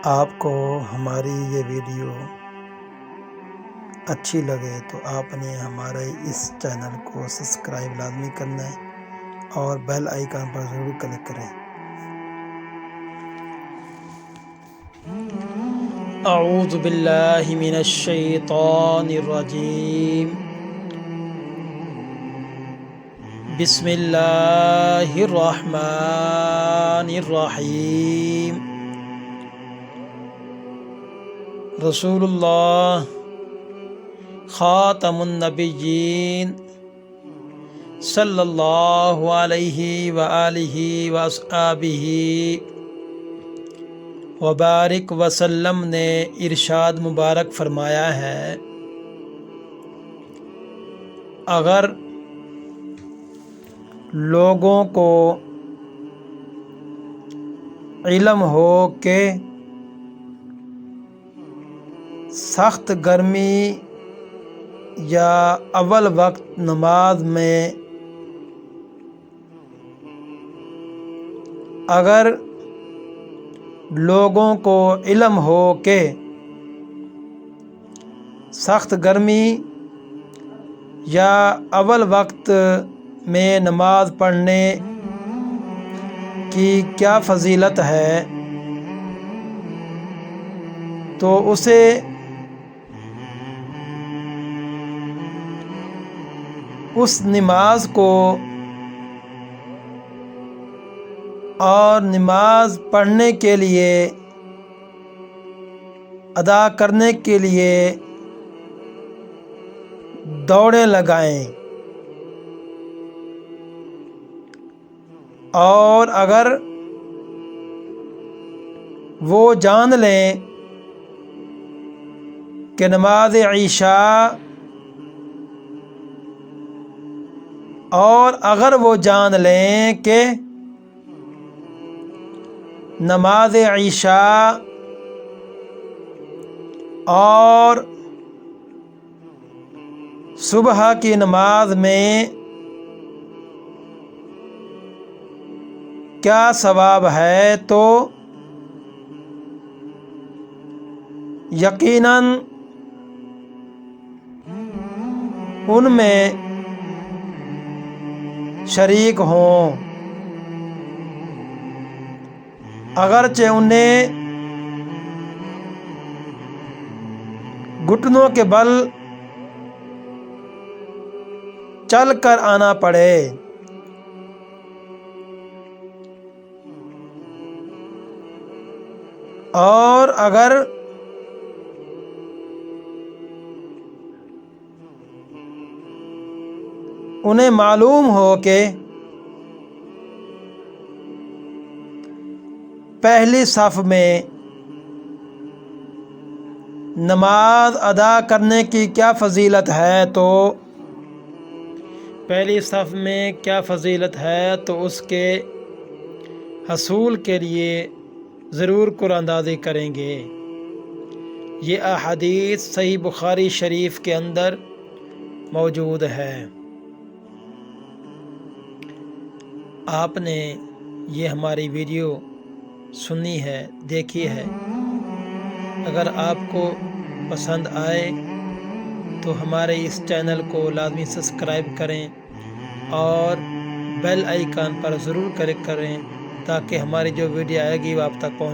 آپ کو ہماری یہ ویڈیو اچھی لگے تو آپ نے ہمارے اس چینل کو سبسکرائب لازمی کرنا ہے اور بیل آئیکن پر ضرور کلک کریں۔ اعوذ باللہ من الشیطان الرجیم، بسم اللہ الرحمن الرحیم۔ رسول اللہ خاتم النبیین صلی اللہ علیہ وآلہ وصحبہ وبارک وسلم نے ارشاد مبارک فرمایا ہے، اگر لوگوں کو علم ہو کہ سخت گرمی یا اول وقت نماز میں اگر لوگوں کو علم ہو کہ سخت گرمی یا اول وقت میں نماز پڑھنے کی کیا فضیلت ہے تو اسے اس نماز کو اور نماز پڑھنے کے لیے ادا کرنے کے لیے دوڑیں لگائیں، اور اگر وہ جان لیں کہ نماز عشاء اور اگر وہ جان لیں کہ نماز عشاء اور صبح کی نماز میں کیا ثواب ہے تو یقیناً ان میں شریک ہوں، اگرچہ انہیں گھٹنوں کے بل چل کر آنا پڑے۔ اور اگر انہیں معلوم ہو کہ پہلی صف میں نماز ادا کرنے کی کیا فضیلت ہے تو پہلی صف میں کیا فضیلت ہے تو اس کے حصول کے لیے ضرور قرآن اندازی کریں گے۔ یہ احادیث صحیح بخاری شریف کے اندر موجود ہے۔ آپ نے یہ ہماری ویڈیو سنی ہے، دیکھی ہے، اگر آپ کو پسند آئے تو ہمارے اس چینل کو لازمی سبسکرائب کریں اور بیل آئیکن پر ضرور کلک کریں تاکہ ہماری جو ویڈیو آئے گی وہ آپ تک پہنچے۔